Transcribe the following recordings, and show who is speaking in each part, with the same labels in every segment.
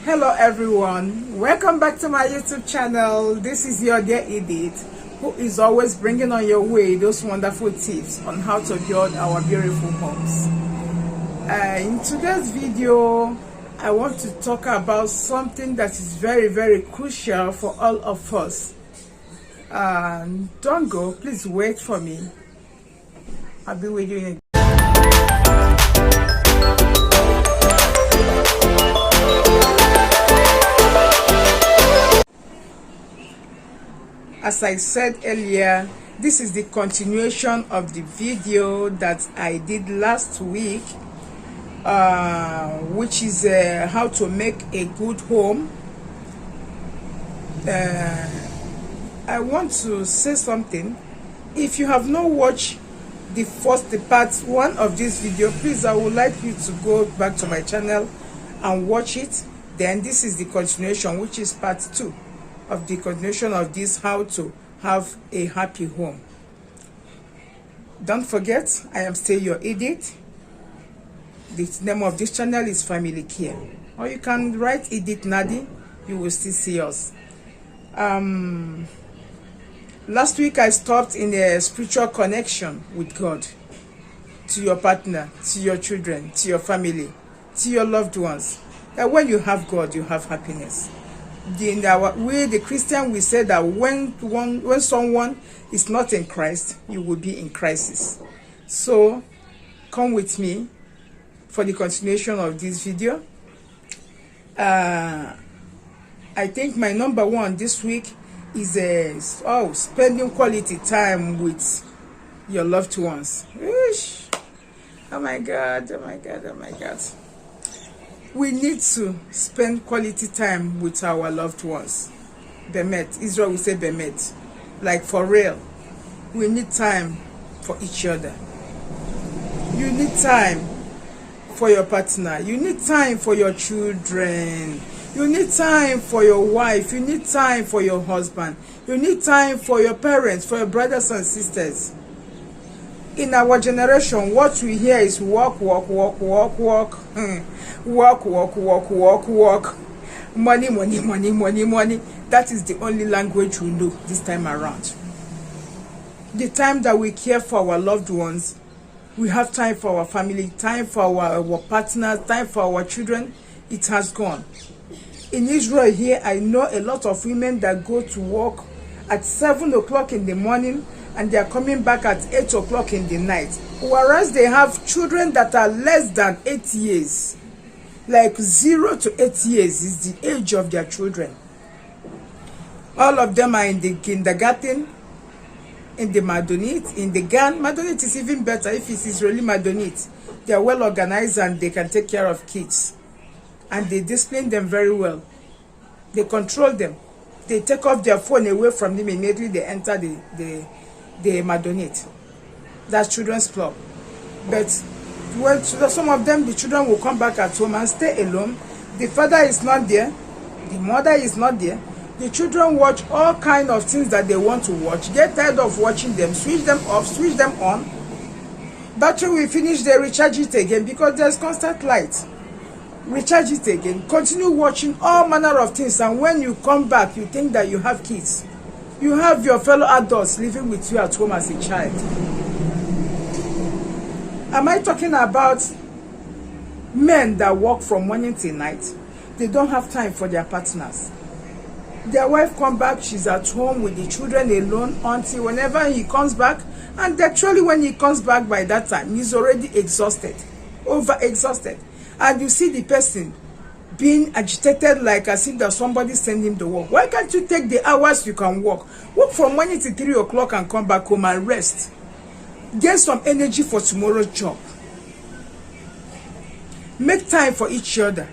Speaker 1: Hello everyone, welcome back to my YouTube channel. This is your dear Edith, who is always bringing on your way those wonderful tips on how to build our beautiful homes. In today's video, I want to talk about something that is very crucial for all of us. Don't go, please wait for me. I'll be with you in a As I said earlier, this is the continuation of the video that I did last week, which is how to make a good home. I want to say something. If you have not watched the part 1 of this video, please, I would like you to go back to my channel and watch it. Then this is the continuation, which is part 2 of the continuation of this, how to have a happy home. Don't forget, I am still your Edith. The name of this channel is Family Care, or you can write Edith Nadi. You will still see us. Last week I stopped in a spiritual connection with God, to your partner, to your children, to your family, to your loved ones. That when you have God, you have happiness. The Christian, we say that when someone is not in Christ, you will be in crisis. So come with me for the continuation of this video. I think my number 1 this week is spending quality time with your loved ones. Oh my God. We need to spend quality time with our loved ones. Bemet, Israel will say Bemet. Like for real. We need time for each other. You need time for your partner. You need time for your children. You need time for your wife. You need time for your husband. You need time for your parents, for your brothers and sisters. In our generation, what we hear is work. Work. Money. That is the only language we know this time around. The time that we care for our loved ones, we have time for our family, time for our partners, time for our children, it has gone. In Israel here, I know a lot of women that go to work at 7 o'clock in the morning and they are coming back at 8 o'clock in the night, whereas they have children that are less than 8 years. Like 0 to 8 years is the age of their children. All of them are in the kindergarten, in the Madonit, in the GAN. Madonit is even better if it's Israeli Madonit. They are well organized and they can take care of kids. And they discipline them very well. They control them. They take off their phone away from them immediately they enter the Madonit. That's children's club. But when some of them, the children will come back at home and stay alone. The father is not there. The mother is not there. The children watch all kinds of things that they want to watch. Get tired of watching them. Switch them off. Switch them on. Battery will finish. They recharge it again because there's constant light. Recharge it again. Continue watching all manner of things. And when you come back, you think that you have kids. You have your fellow adults living with you at home as a child. Am I talking about men that work from morning till night? They don't have time for their partners. Their wife comes back, she's at home with the children alone until whenever he comes back. And actually when he comes back by that time, he's already exhausted, over-exhausted. And you see the person being agitated like as if that somebody sent him to work. Why can't you take the hours you can work? Work from morning till 3 o'clock and come back home and rest. Get some energy for tomorrow's job. Make time for each other.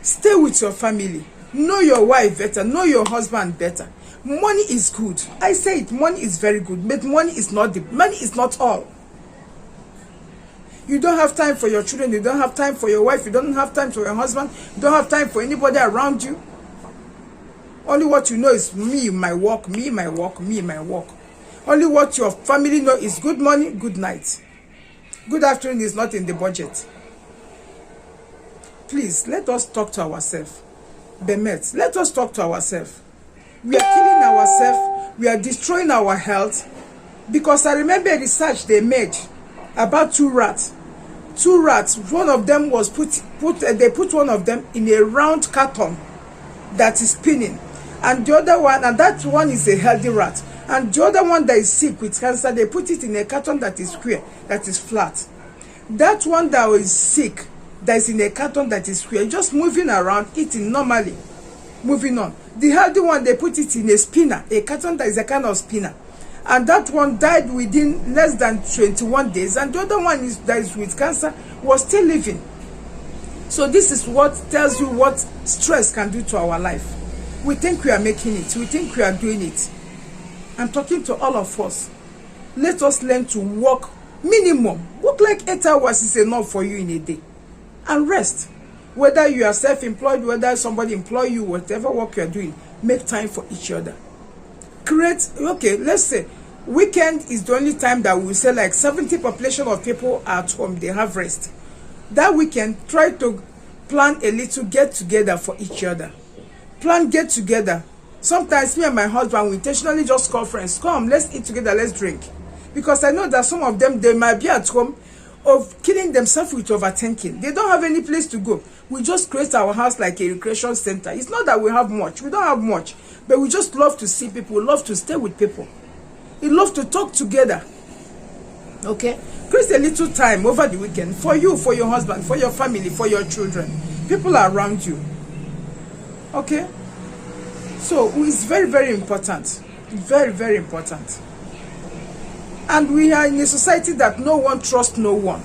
Speaker 1: Stay with your family. Know your wife better. Know your husband better. Money is good. I say it, money is very good. But money is not all. You don't have time for your children. You don't have time for your wife. You don't have time for your husband. You don't have time for anybody around you. Only what you know is me, my work, me, my work, me, my work. Only what your family know is good morning, good night. Good afternoon is not in the budget. Please, let us talk to ourselves. be met. Let us talk to ourselves. We are killing ourselves. We are destroying our health. Because I remember a research they made about two rats. Two rats. One of them was they put one of them in a round carton that is spinning, and the other one, and that one is a healthy rat, and the other one that is sick with cancer, they put it in a carton that is square, that is flat. That one that is sick, that is in a carton that is square, just moving around, eating normally, moving on. The healthy one, they put it in a spinner, a carton that is a kind of spinner, and that one died within less than 21 days, and the other one that is with cancer was still living. So this is what tells you what stress can do to our life. We think we are making it. We think we are doing it. I'm talking to all of us. Let us learn to work minimum. Work like 8 hours is enough for you in a day. And rest. Whether you are self-employed, whether somebody employ you, whatever work you are doing, make time for each other. Create, okay, let's say, weekend is the only time that we will say like 70% population of people are at home, they have rest. That weekend, try to plan a little get together for each other. Plan get together. Sometimes me and my husband, we intentionally just call friends. Come, let's eat together, let's drink. Because I know that some of them, they might be at home of killing themselves with overthinking. They don't have any place to go. We just create our house like a recreation center. It's not that we have much. We don't have much. But we just love to see people. We love to stay with people. We love to talk together. Okay? Create a little time over the weekend for you, for your husband, for your family, for your children. People are around you. Okay? So it's very, very important. Very, very important. And we are in a society that no one trusts no one.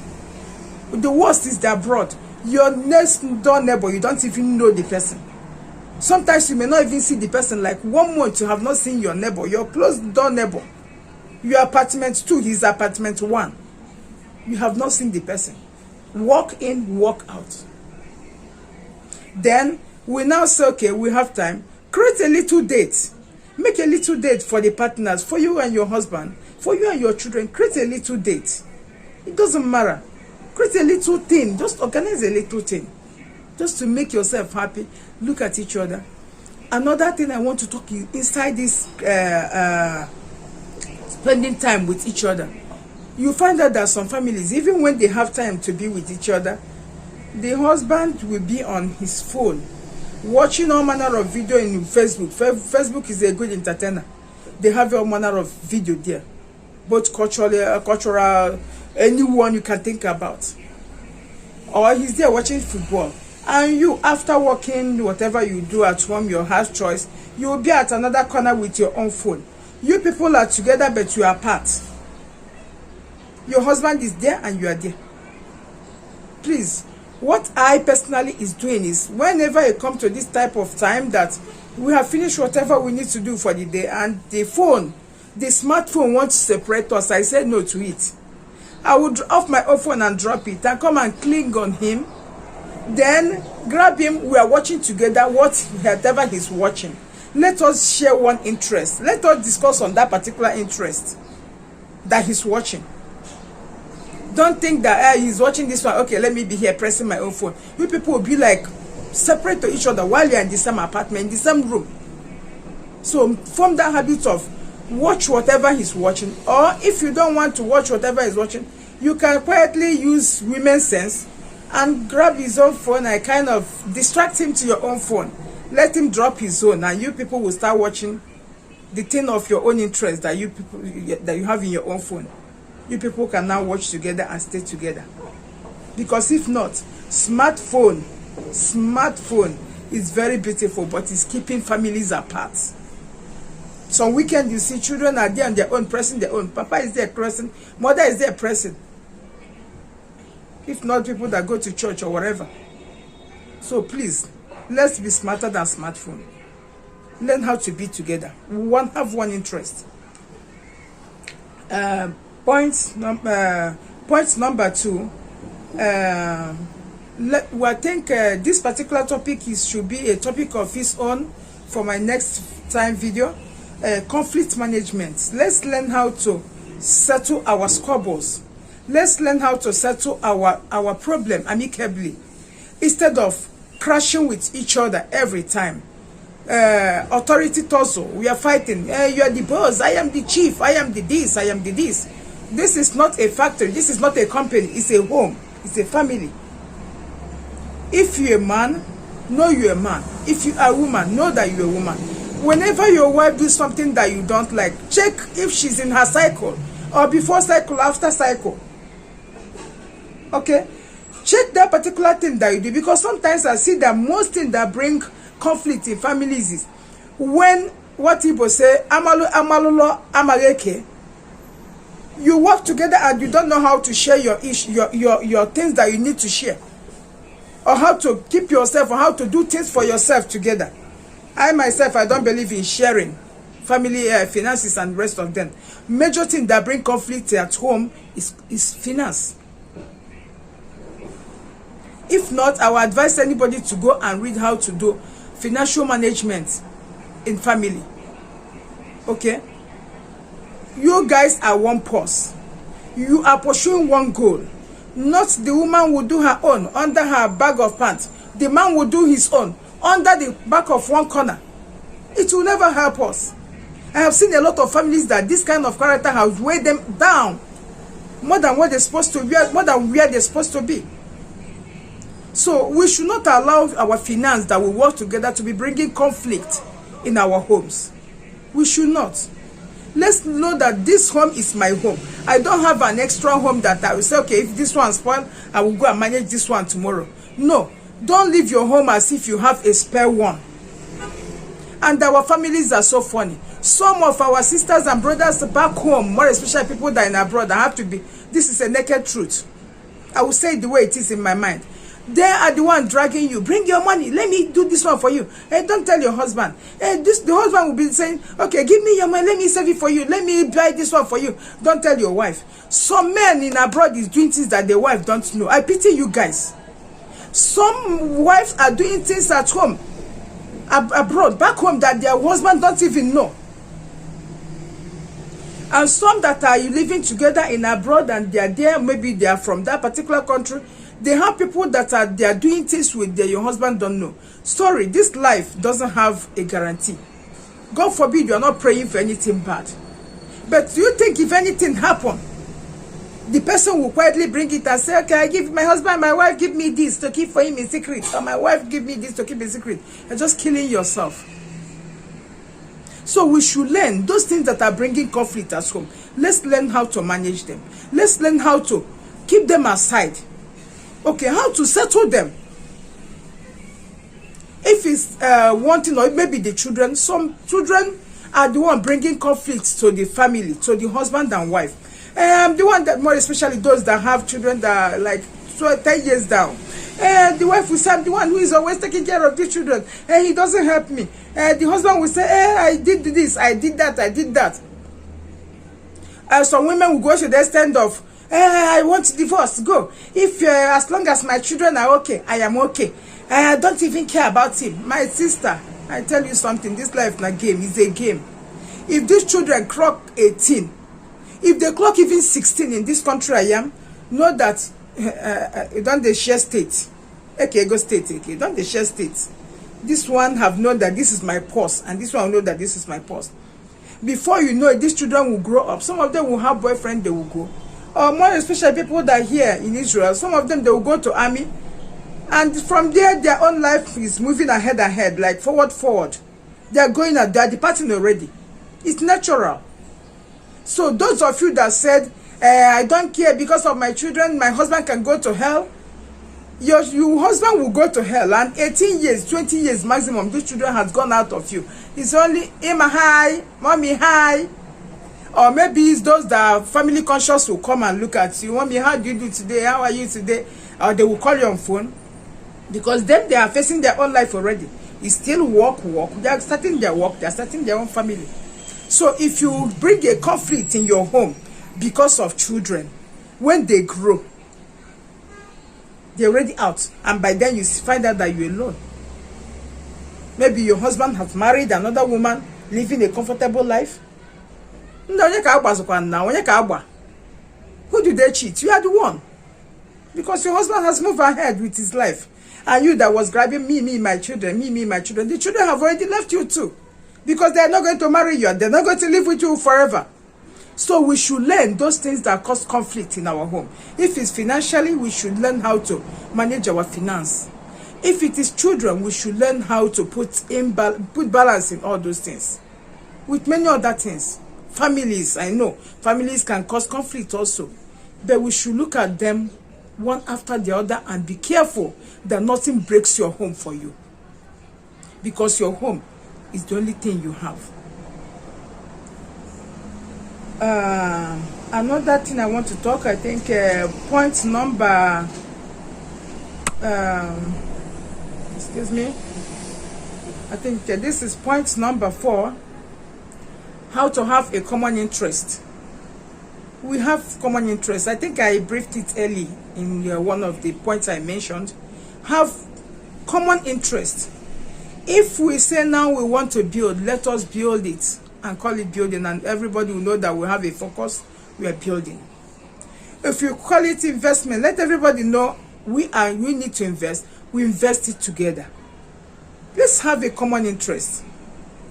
Speaker 1: The worst is the abroad. Your next door neighbor, you don't even know the person. Sometimes you may not even see the person. Like 1 month you have not seen your neighbor, your close door neighbor. Your apartment 2, his apartment 1. You have not seen the person. Walk in, walk out. Then we now say, okay, we have time. Create a little date. Make a little date for the partners, for you and your husband, for you and your children. Create a little date. It doesn't matter. Create a little thing. Just organize a little thing. Just to make yourself happy. Look at each other. Another thing I want to talk inside this spending time with each other. You find out that some families, even when they have time to be with each other, the husband will be on his phone, watching all manner of video in Facebook. Facebook is a good entertainer. They have all manner of video there, both cultural, anyone you can think about. Or he's there watching football. And you, after working, whatever you do at home, your house chores, you will be at another corner with your own phone. You people are together, but you are apart. Your husband is there and you are there. Please, what I personally is doing is, whenever it comes to this type of time that we have finished whatever we need to do for the day, and the smartphone wants to separate us, I said no to it. I would off my own phone and drop it and come and cling on him. Then grab him. We are watching together whatever he's watching. Let us share one interest. Let us discuss on that particular interest that he's watching. Don't think that he's watching this one. Okay, let me be here pressing my own phone. You people will be like separate to each other while you're in the same apartment, in the same room. So form that habit of watch whatever he's watching. Or if you don't want to watch whatever he's watching, you can quietly use women's sense and grab his own phone and kind of distract him to your own phone. Let him drop his own, and you people will start watching the thing of your own interest that you have in your own phone. You people can now watch together and stay together. Because if not, smartphone is very beautiful, but it's keeping families apart. Some weekend you see children are there on their own, pressing their own. Papa is there pressing, mother is there pressing. If not, people that go to church or whatever. So please, let's be smarter than smartphone. Learn how to be together. Have one interest. Point number 2. I think this particular topic should be a topic of its own for my next time video. Conflict management. Let's learn how to settle our squabbles. Let's learn how to settle our problem amicably, instead of crashing with each other every time. Authority tussle, we are fighting. You are the boss, I am the chief, I am the this, I am the this. This is not a factory, this is not a company, it's a home, it's a family. If you're a man, know you're a man. If you are a woman, know that you're a woman. Whenever your wife does something that you don't like, check if she's in her cycle, or before cycle, after cycle. Okay? Check that particular thing that you do, because sometimes I see that most things that bring conflict in families is when what people say, amalu amalulo amaleke. You work together and you don't know how to share your things that you need to share, or how to keep yourself, or how to do things for yourself together. I myself, I don't believe in sharing family finances and the rest of them. Major thing that bring conflict at home is finance. If not, I will advise anybody to go and read how to do financial management in family. Okay? You guys are one purse. You are pursuing one goal. Not the woman will do her own under her bag of pants. The man will do his own under the back of one corner. It will never help us. I have seen a lot of families that this kind of character has weighed them down more than what they're supposed to be, more than where they're supposed to be. So we should not allow our finance that we work together to be bringing conflict in our homes. We should not. Let's know that this home is my home. I don't have an extra home that I will say, okay, if this one spoils, I will go and manage this one tomorrow. No, don't leave your home as if you have a spare one. And our families are so funny. Some of our sisters and brothers back home, more especially people that are in abroad, I have to be, this is a naked truth. I will say it the way it is in my mind. They are the one dragging you. Bring your money. Let me do this one for you. Hey, don't tell your husband. Hey, the husband will be saying, okay, give me your money. Let me save it for you. Let me buy this one for you. Don't tell your wife. Some men in abroad is doing things that the wife don't know. I pity you guys. Some wives are doing things at home, abroad, back home, that their husband don't even know. And some that are living together in abroad and they are there, maybe they are from that particular country. They have people that they are doing things with your husband don't know. Sorry, this life doesn't have a guarantee. God forbid you are not praying for anything bad. But do you think if anything happen, the person will quietly bring it and say, okay, I give my husband, my wife give me this to keep for him in secret, or my wife give me this to keep in secret? You're just killing yourself. So we should learn those things that are bringing conflict at home. Let's learn how to manage them. Let's learn how to keep them aside. Okay, how to settle them. If it's one thing, or maybe the children, some children are the one bringing conflicts to the family, to the husband and wife. The one that, more especially those that have children that are like 10 years down. The wife will say, I'm the one who is always taking care of the children. He doesn't help me. The husband will say, I did this, I did that, I did that. Some women will go to the extent of, I want divorce, go. If as long as my children are okay, I am okay. I don't even care about him. My sister, I tell you something, this life is not a game, it's a game. If these children clock 18, if they clock even 16 in this country I am, know that don't they share state. Okay, go state, okay, don't they share state. This one have known that this is my purse, and this one will know that this is my purse. Before you know it, these children will grow up. Some of them will have boyfriend, they will go. Or more especially people that are here in Israel, some of them, they will go to army. And from there, their own life is moving ahead, like forward. They are going out, they are departing already. It's natural. So those of you that said, I don't care because of my children, my husband can go to hell. Your husband will go to hell, and 18 years, 20 years maximum, these children has gone out of you. It's only, Emma, hi, mommy, hi. Or maybe it's those that are family conscious will come and look at you. Mommy, how do you do today? How are you today? Or they will call you on phone. Because then they are facing their own life already. It's still work. They are starting their work. They are starting their own family. So if you bring a conflict in your home because of children, when they grow, they're already out. And by then you find out that you're alone. Maybe your husband has married another woman, living a comfortable life. Who do they cheat? You are the one. Because your husband has moved ahead with his life. And you that was grabbing me, my children, me, my children, the children have already left you too. Because they're not going to marry you and they're not going to live with you forever. So we should learn those things that cause conflict in our home. If it's financially, we should learn how to manage our finance. If it is children, we should learn how to put balance in all those things. With many other things. Families, I know, families can cause conflict also. But we should look at them one after the other and be careful that nothing breaks your home for you. Because your home is the only thing you have. Another thing I want to talk, I think point number excuse me, I think this is point number 4, how to have a common interest. We have common interest. I think I briefed it early in one of the points I mentioned. Have common interest. If we say now we want to build, let us build it and call it building, and everybody will know that we have a focus, we are building. If you call it investment, let everybody know we need to invest, we invest it together. Let's have a common interest.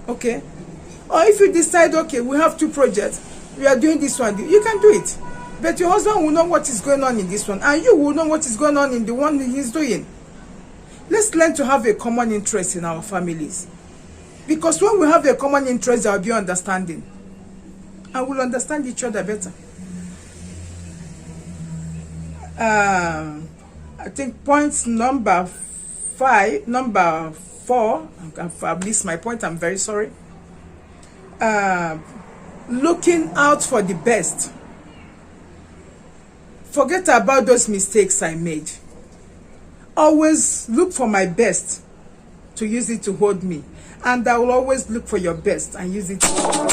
Speaker 1: Okay? Or if you decide, okay, we have 2 projects, we are doing this one, you can do it. But your husband will know what is going on in this one, and you will know what is going on in the one he's doing. Let's learn to have a common interest in our families. Because when we have a common interest, there will be understanding. And we'll understand each other better. I think point number 4, I've missed my point, I'm very sorry. Looking out for the best. Forget about those mistakes I made. Always look for my best to use it to hold me. And I will always look for your best and use it to hold me.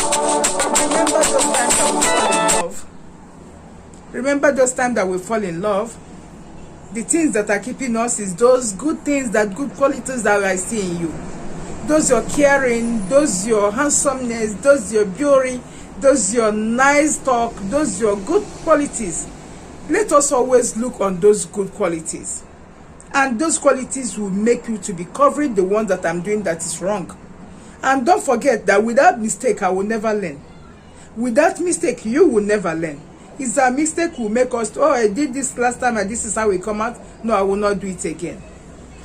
Speaker 1: Remember those times that we fall in love. Remember those times that we fall in love. The things that are keeping us is those good things, that good qualities that I see in you. Those your caring, those your handsomeness, those your beauty, those your nice talk, those your good qualities. Let us always look on those good qualities. And those qualities will make you to be covering the one that I'm doing that is wrong. And don't forget that without mistake, I will never learn. Without mistake, you will never learn. It's a mistake will make us, oh, I did this last time and this is how we come out. No, I will not do it again.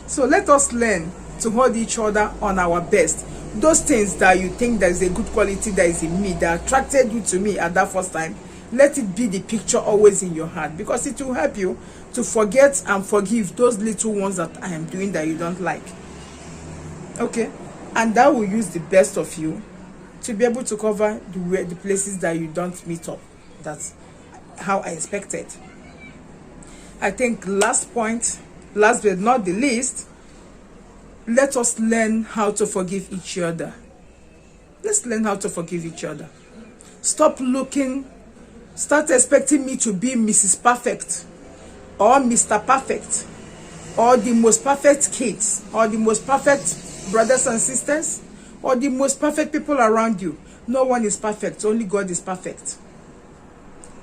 Speaker 1: So let us learn to hold each other on our best. Those things that you think there is a good quality that is in me, that attracted you to me at that first time, let it be the picture always in your heart, because it will help you to forget and forgive those little ones that I am doing that you don't like. Okay? And that will use the best of you to be able to cover the places that you don't meet up. That's how I expected. I think last point, last but not the least, let us learn how to forgive each other. Let's learn how to forgive each other. Stop expecting me to be Mrs. Perfect or Mr. Perfect or the most perfect kids or the most perfect brothers and sisters or the most perfect people around you. No one is perfect. Only God is perfect.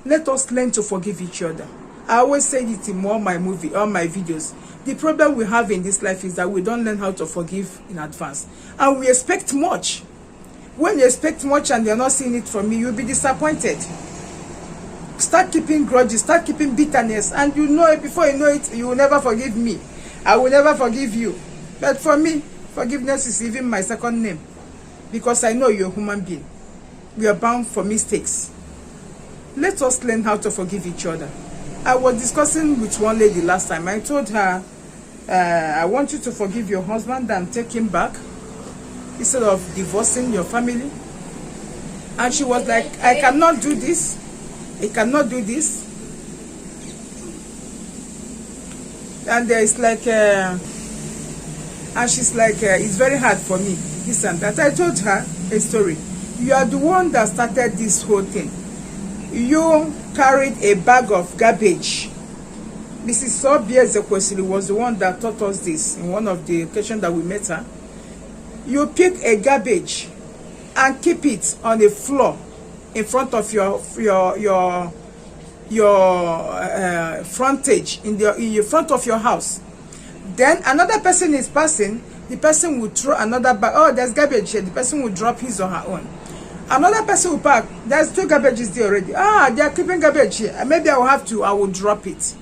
Speaker 1: Let us learn to forgive each other. I always say it in all my videos. The problem we have in this life is that we don't learn how to forgive in advance. And we expect much. When you expect much and you're not seeing it from me, you'll be disappointed. Start keeping grudges, start keeping bitterness, and you know it, before you know it, you will never forgive me. I will never forgive you. But for me, forgiveness is even my second name. Because I know you're a human being. We are bound for mistakes. Let us learn how to forgive each other. I was discussing with one lady last time. I told her, I want you to forgive your husband and take him back instead of divorcing your family. And she was like, I cannot do this. I cannot do this. And it's like, and she's like, it's very hard for me, this and that. I told her a story. You are the one that started this whole thing. You carried a bag of garbage. Mrs. Sobia Zekwesili was the one that taught us this in one of the occasions that we met her. You pick a garbage and keep it on the floor in front of your frontage in the front of your house. Then another person is passing, the person will throw another bag. Oh, there's garbage here. The person will drop his or her own. Another person will park. There's 2 garbages there already. Ah, they are keeping garbage here. Maybe I will drop it.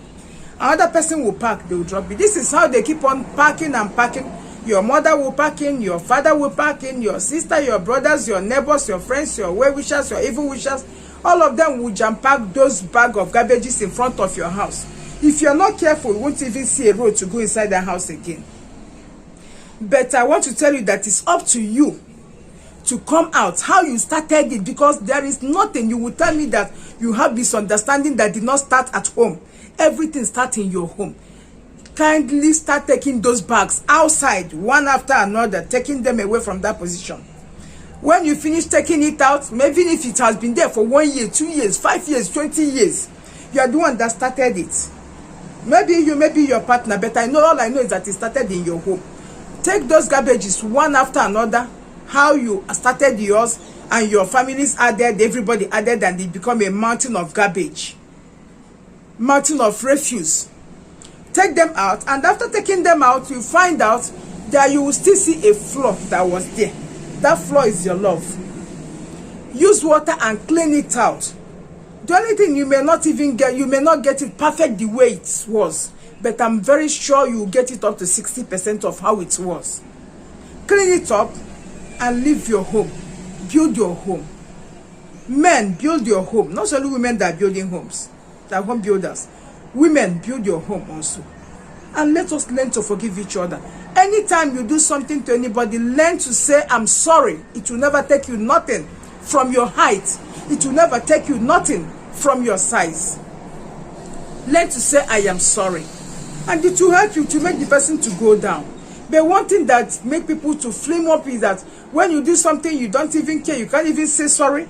Speaker 1: Another person will park, they will drop it. This is how they keep on parking and parking. Your mother will park in, your father will park in, your sister, your brothers, your neighbors, your friends, your well-wishers, your evil wishers. All of them will jump pack those bag of garbages in front of your house. If you're not careful, you won't even see a road to go inside the house again. But I want to tell you that it's up to you to come out how you started it, because there is nothing you will tell me that you have misunderstanding that did not start at home. Everything starts in your home. Kindly start taking those bags outside one after another, taking them away from that position. When you finish taking it out, maybe if it has been there for 1 year, 2 years, 5 years, 20 years, you are the one that started it. Maybe you, maybe your partner, but all I know is that it started in your home. Take those garbages one after another, how you started yours, and your families added, everybody added, and it become a mountain of garbage, mountain of refuse. Take them out, and after taking them out, you find out that you will still see a flaw that was there. That flaw is your love. Use water and clean it out. The only thing you may not get it perfect the way it was, but I'm very sure you will get it up to 60% of how it was. Clean it up and leave your home. Build your home. Men, build your home. Not only women that are building homes, that are home builders. Women, build your home also. And let us learn to forgive each other. Anytime you do something to anybody, learn to say, I'm sorry. It will never take you nothing from your height. It will never take you nothing from your size. Learn to say, I am sorry. And it will help you to make the person to go down. But one thing that make people to flame up is that when you do something you don't even care, you can't even say sorry.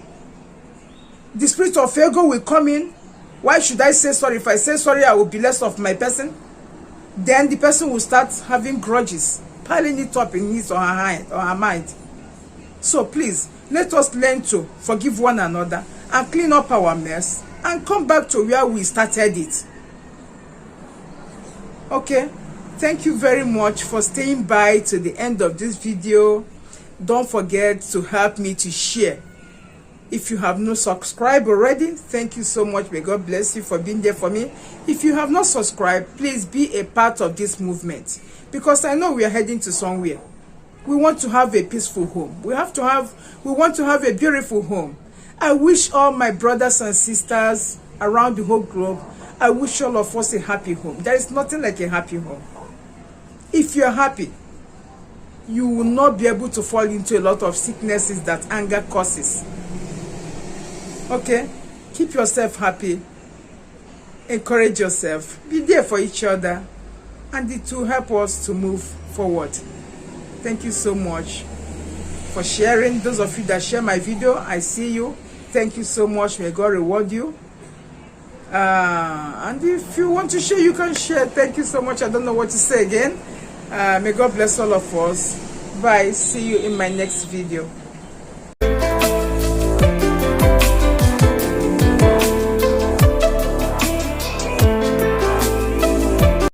Speaker 1: The spirit of ego will come in. Why should I say sorry? If I say sorry, I will be less of my person. Then the person will start having grudges, piling it up in his or her mind. So please, let us learn to forgive one another and clean up our mess and come back to where we started it. Okay? Thank you very much for staying by to the end of this video. Don't forget to help me to share. If you have not subscribed already, thank you so much. May God bless you for being there for me. If you have not subscribed, please be a part of this movement, because I know we are heading to somewhere. We want to have a peaceful home. We want to have a beautiful home. I wish all my brothers and sisters around the whole globe, I wish all of us a happy home. There is nothing like a happy home. If you're happy, you will not be able to fall into a lot of sicknesses that anger causes. Okay? Keep yourself happy. Encourage yourself. Be there for each other. And it will help us to move forward. Thank you so much for sharing. Those of you that share my video, I see you. Thank you so much. May God reward you. And if you want to share, you can share. Thank you so much. I don't know what to say again. May God bless all of us. Bye. See you in my next video.